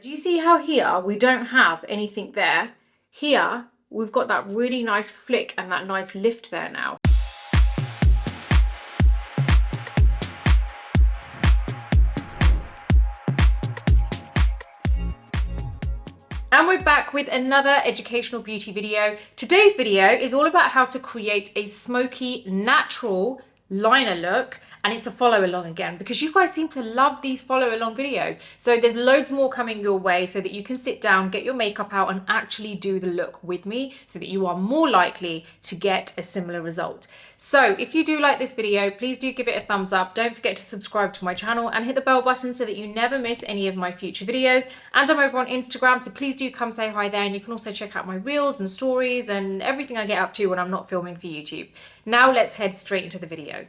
Do you see how here we don't have anything there? Here, we've got that really nice flick and that nice lift there now. And we're back with another educational beauty video. Today's video is all about how to create a smoky, natural liner look, and it's a follow along again because you guys seem to love these follow along videos. So there's loads more coming your way so that you can sit down, get your makeup out and actually do the look with me so that you are more likely to get a similar result. So if you do like this video, please do give it a thumbs up. Don't forget to subscribe to my channel and hit the bell button so that you never miss any of my future videos. And I'm over on Instagram, so please do come say hi there, and you can also check out my reels and stories and everything I get up to when I'm not filming for YouTube. Now let's head straight into the video.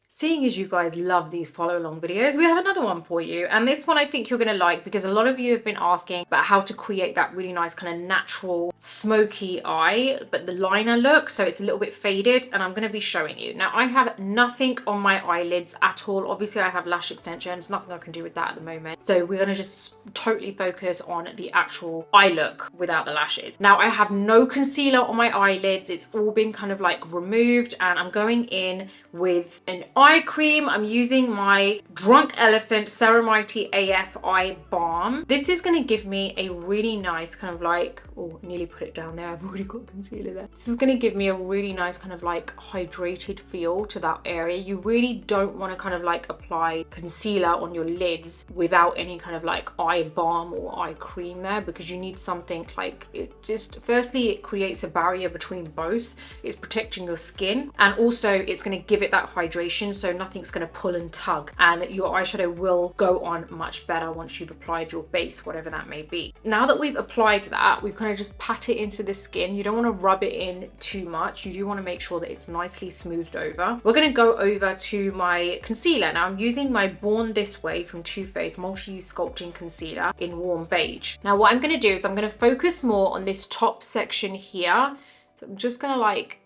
Seeing as you guys love these follow along videos, we have another one for you. And this one I think you're gonna like because a lot of you have been asking about how to create that really nice kind of natural smoky eye, but the liner look, so it's a little bit faded, and I'm gonna be showing you. Now I have nothing on my eyelids at all. Obviously I have lash extensions, nothing I can do with that at the moment. So we're gonna just totally focus on the actual eye look without the lashes. Now I have no concealer on my eyelids. It's all been kind of like removed, and I'm going in with an eye cream. I'm using my Drunk Elephant Ceramite AF Eye Balm. This is going to give me a really nice kind of like, oh, nearly put it down there. I've already got concealer there. This is going to give me a really nice kind of like hydrated feel to that area. You really don't want to kind of like apply concealer on your lids without any kind of like eye balm or eye cream there, because you need something like, it just, firstly, it creates a barrier between both. It's protecting your skin, and also it's going to give it that hydration, so nothing's going to pull and tug, and your eyeshadow will go on much better once you've applied your base, whatever that may be. Now that we've applied that, we've kind of just pat it into the skin. You don't want to rub it in too much. You do want to make sure that it's nicely smoothed over. We're going to go over to my concealer. Now I'm using my Born This Way from Too Faced Multi-Use Sculpting Concealer in Warm Beige. Now what I'm going to do is I'm going to focus more on this top section here. So I'm just going to like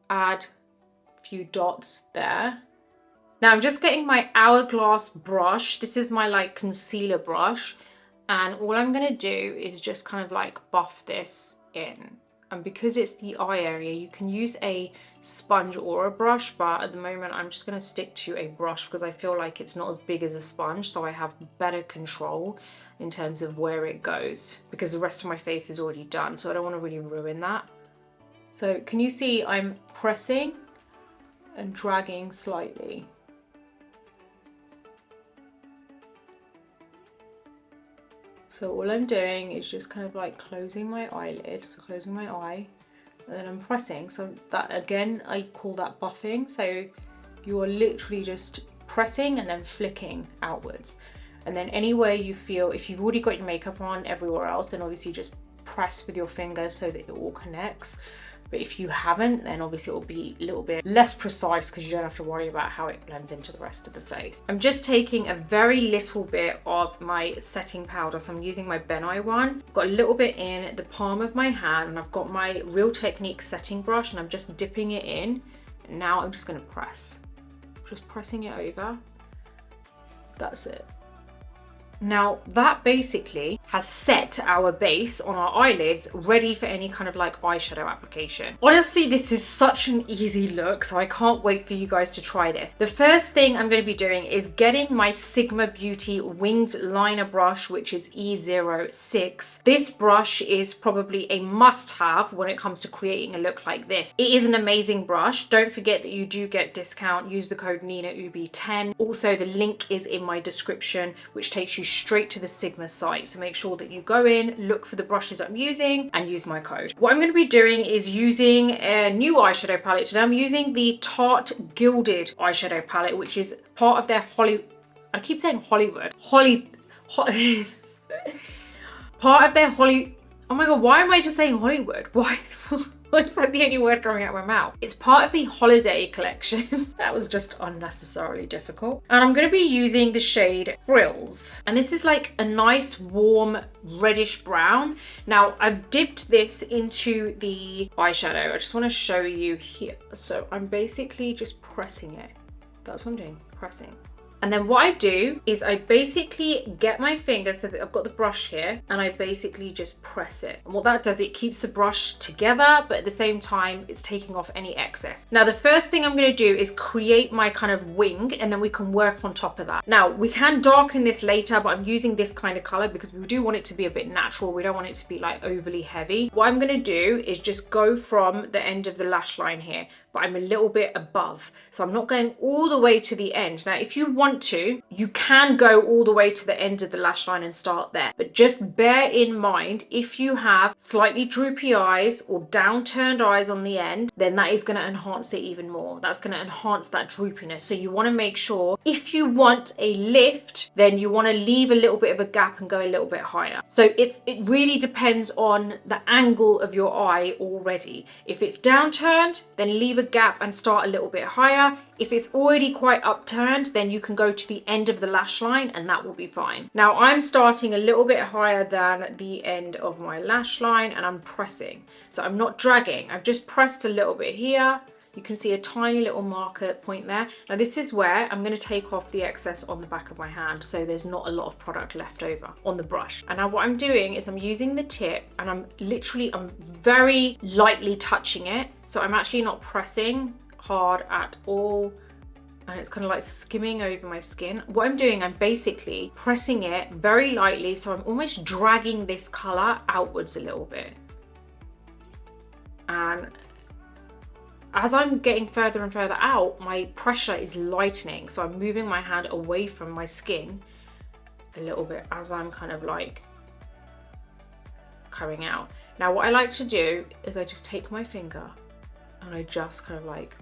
add few dots there. Now I'm just getting my Hourglass brush. This is my like concealer brush, and all I'm gonna do is just kind of like buff this in. And because it's the eye area, you can use a sponge or a brush, but at the moment I'm just gonna stick to a brush because I feel like it's not as big as a sponge, so I have better control in terms of where it goes, because the rest of my face is already done, so I don't want to really ruin that. So can you see I'm pressing and dragging slightly? So all I'm doing is just kind of like closing my eyelid, so closing my eye, and then I'm pressing. So that, again, I call that buffing. So you are literally just pressing and then flicking outwards. And then anywhere you feel, if you've already got your makeup on everywhere else, then obviously just press with your finger so that it all connects. But if you haven't, then obviously it will be a little bit less precise because you don't have to worry about how it blends into the rest of the face. I'm just taking a very little bit of my setting powder. So I'm using my Ben Eye one. I've got a little bit in the palm of my hand, and I've got my Real Technique setting brush, and I'm just dipping it in. And now I'm just gonna press. Just pressing it over. That's it. Now that basically has set our base on our eyelids ready for any kind of like eyeshadow application. Honestly, this is such an easy look, so I can't wait for you guys to try this. The first thing I'm going to be doing is getting my Sigma Beauty winged liner brush, which is E06. This brush is probably a must-have when it comes to creating a look like this. It is an amazing brush. Don't forget that you do get discount. Use the code NinaUbi10. Also, the link is in my description, which takes you straight to the Sigma site. So make sure that you go in, look for the brushes I'm using, and use my code. What I'm going to be doing is using a new eyeshadow palette today. I'm using the Tarte Gilded eyeshadow palette, which is part of their I keep saying Hollywood. Part of their oh my god, why am I just saying Hollywood? Why? Why is that the only word coming out of my mouth? It's part of the holiday collection. That was just unnecessarily difficult. And I'm going to be using the shade Frills. And this is like a nice warm reddish brown. Now I've dipped this into the eyeshadow. I just want to show you here. So I'm basically just pressing it. That's what I'm doing, pressing. And then what I do is I basically get my finger so that I've got the brush here, and I basically just press it. And what that does, it keeps the brush together, but at the same time, it's taking off any excess. Now, the first thing I'm going to do is create my kind of wing, and then we can work on top of that. Now, we can darken this later, but I'm using this kind of color because we do want it to be a bit natural. We don't want it to be like overly heavy. What I'm going to do is just go from the end of the lash line here, but I'm a little bit above. So I'm not going all the way to the end. Now, if you want to, you can go all the way to the end of the lash line and start there. But just bear in mind, if you have slightly droopy eyes or downturned eyes on the end, then that is going to enhance it even more. That's going to enhance that droopiness. So you want to make sure, if you want a lift, then you want to leave a little bit of a gap and go a little bit higher. So it really depends on the angle of your eye already. If it's downturned, then leave a gap and start a little bit higher. If it's already quite upturned, then you can go to the end of the lash line and that will be fine. Now I'm starting a little bit higher than the end of my lash line and I'm pressing. So I'm not dragging, I've just pressed a little bit here. You can see a tiny little marker point there. Now this is where I'm going to take off the excess on the back of my hand, so there's not a lot of product left over on the brush. And now what I'm doing is I'm using the tip and I'm very lightly touching it. So I'm actually not pressing hard at all. And it's kind of like skimming over my skin. What I'm doing, I'm basically pressing it very lightly. So I'm almost dragging this color outwards a little bit. And as I'm getting further and further out, my pressure is lightening. So I'm moving my hand away from my skin a little bit as I'm kind of like coming out. Now what I like to do is I just take my finger and I just kind of like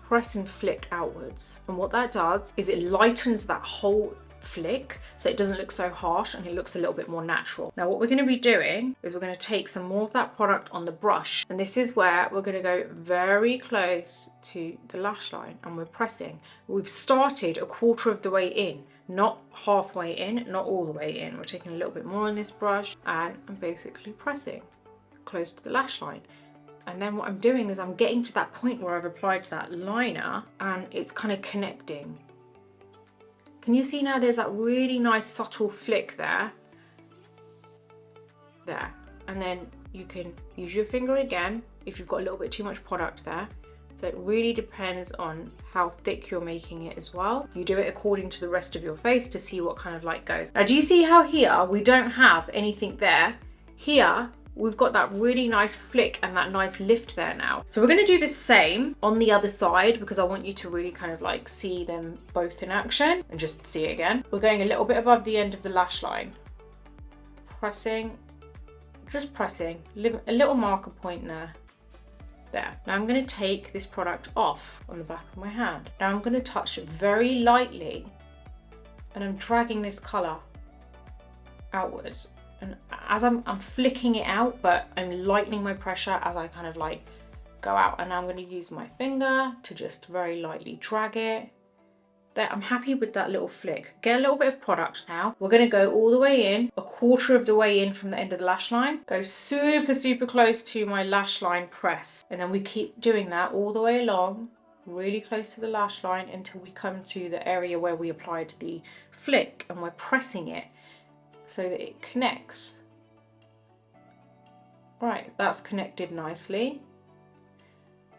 press and flick outwards. And what that does is it lightens that whole flick so it doesn't look so harsh and it looks a little bit more natural. Now what we're going to be doing is we're going to take some more of that product on the brush, and this is where we're going to go very close to the lash line and we're pressing. We've started a quarter of the way in, not halfway in, not all the way in. We're taking a little bit more on this brush and I'm basically pressing close to the lash line. And then what I'm doing is I'm getting to that point where I've applied that liner and it's kind of connecting. Can you see now there's that really nice subtle flick there? There. And then you can use your finger again if you've got a little bit too much product there. So it really depends on how thick you're making it as well. You do it according to the rest of your face to see what kind of light goes. Now do you see how here we don't have anything there? Here we've got that really nice flick and that nice lift there now. So we're going to do the same on the other side because I want you to really kind of like see them both in action and just see it again. We're going a little bit above the end of the lash line. Pressing, just pressing, a little marker point there. There. Now I'm going to take this product off on the back of my hand. Now I'm going to touch it very lightly and I'm dragging this colour outwards. And as I'm flicking it out, but I'm lightening my pressure as I kind of like go out. And now I'm going to use my finger to just very lightly drag it. There, I'm happy with that little flick. Get a little bit of product now. We're going to go all the way in, a quarter of the way in from the end of the lash line. Go super, super close to my lash line press. And then we keep doing that all the way along, really close to the lash line until we come to the area where we applied the flick and we're pressing it so that it connects. Right, that's connected nicely.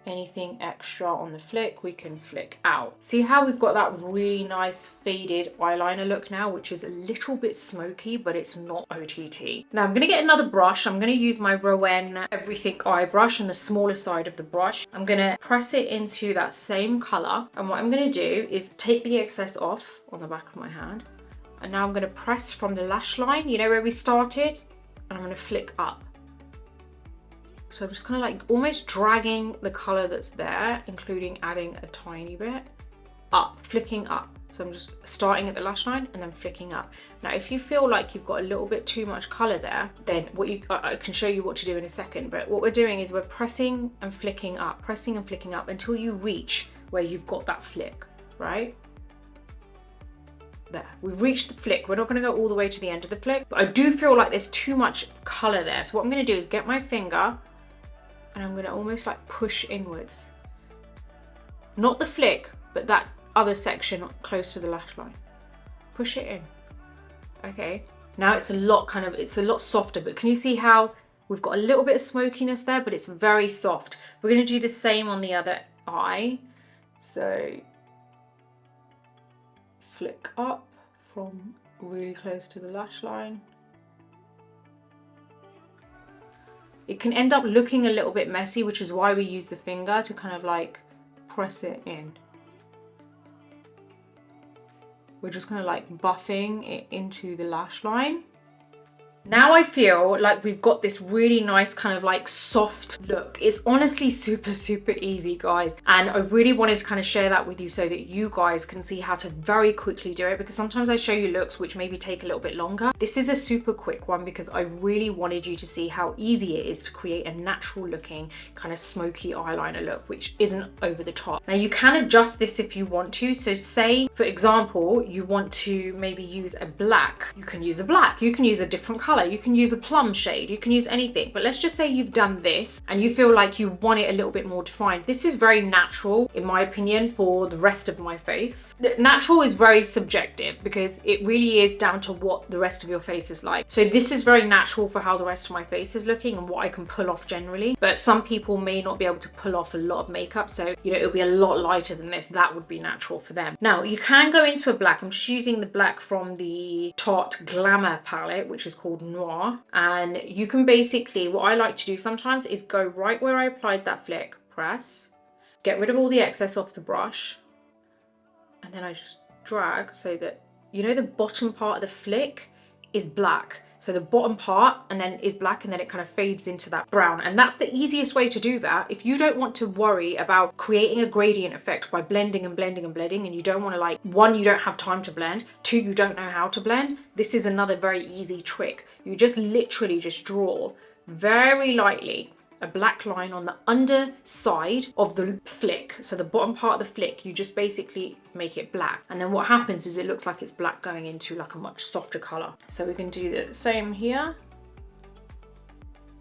Anything extra on the flick, we can flick out. See how we've got that really nice faded eyeliner look now, which is a little bit smoky, but it's not OTT. Now I'm gonna get another brush. I'm gonna use my Rowan Everything Eye Brush on the smaller side of the brush. I'm gonna press it into that same color. And what I'm gonna do is take the excess off on the back of my hand. And now I'm going to press from the lash line, you know where we started? And I'm going to flick up. So I'm just kind of like almost dragging the colour that's there, including adding a tiny bit, up, flicking up. So I'm just starting at the lash line and then flicking up. Now if you feel like you've got a little bit too much colour there, then I can show you what to do in a second, but what we're doing is we're pressing and flicking up until you reach where you've got that flick, right? There, we've reached the flick. We're not going to go all the way to the end of the flick, but I do feel like there's too much colour there. So what I'm going to do is get my finger and I'm going to almost like push inwards. Not the flick, but that other section close to the lash line. Push it in. Okay, now it's a lot softer, but can you see how we've got a little bit of smokiness there, but it's very soft. We're going to do the same on the other eye. So flick up from really close to the lash line. It can end up looking a little bit messy, which is why we use the finger to kind of like press it in. We're just kind of like buffing it into the lash line. Now I feel like we've got this really nice kind of like soft look. It's honestly super, super easy, guys. And I really wanted to kind of share that with you so that you guys can see how to very quickly do it, because sometimes I show you looks which maybe take a little bit longer. This is a super quick one because I really wanted you to see how easy it is to create a natural looking kind of smoky eyeliner look, which isn't over the top. Now you can adjust this if you want to. So say, for example, you want to maybe use a black. You can use a black. You can use a different color. You can use a plum shade, you can use anything, but let's just say you've done this and you feel like you want it a little bit more defined. This is very natural, in my opinion, for the rest of my face. Natural is very subjective because it really is down to what the rest of your face is like. So this is very natural for how the rest of my face is looking and what I can pull off generally, but some people may not be able to pull off a lot of makeup, so you know, it'll be a lot lighter than this. That would be natural for them. Now you can go into a black. I'm just using the black from the Tarte Glamour palette, which is called Noir, and you can basically, what I like to do sometimes is go right where I applied that flick, press, get rid of all the excess off the brush, and then I just drag so that, you know, the bottom part of the flick is black. So the bottom part and then is black, and then it kind of fades into that brown. And that's the easiest way to do that. If you don't want to worry about creating a gradient effect by blending and blending and blending, and you don't want to, like, one, you don't have time to blend, two, you don't know how to blend, this is another very easy trick. You just literally just draw very lightly a black line on the underside of the flick. So the bottom part of the flick, you just basically make it black. And then what happens is it looks like it's black going into like a much softer color. So we can do the same here.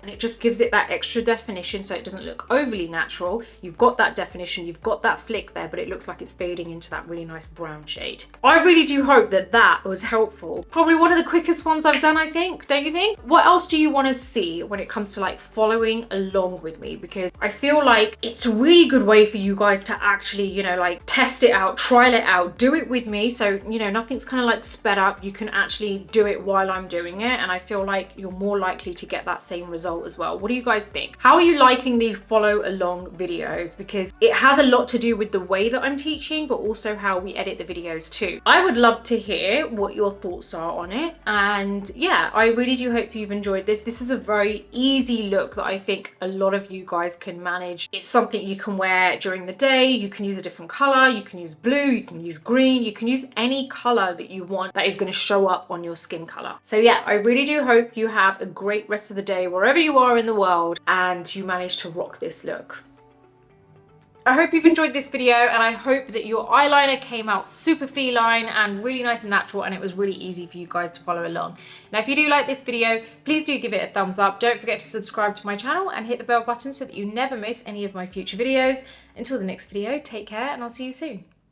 And it just gives it that extra definition so it doesn't look overly natural. You've got that definition, you've got that flick there, but it looks like it's fading into that really nice brown shade. I really do hope that that was helpful. Probably one of the quickest ones I've done, I think, don't you think? What else do you want to see when it comes to like following along with me? Because I feel like it's a really good way for you guys to actually, you know, like test it out, trial it out, do it with me. So, you know, nothing's kind of like sped up. You can actually do it while I'm doing it. And I feel like you're more likely to get that same result as well. What do you guys think? How are you liking these follow along videos? Because it has a lot to do with the way that I'm teaching, but also how we edit the videos too. I would love to hear what your thoughts are on it. And yeah, I really do hope you've enjoyed this. This is a very easy look that I think a lot of you guys can manage. It's something you can wear during the day. You can use a different color. You can use blue, you can use green, you can use any color that you want that is going to show up on your skin color. So yeah, I really do hope you have a great rest of the day wherever you are in the world and you manage to rock this look. I hope you've enjoyed this video, and I hope that your eyeliner came out super feline and really nice and natural, and it was really easy for you guys to follow along. Now if you do like this video, please do give it a thumbs up. Don't forget to subscribe to my channel and hit the bell button so that you never miss any of my future videos. Until the next video, take care and I'll see you soon.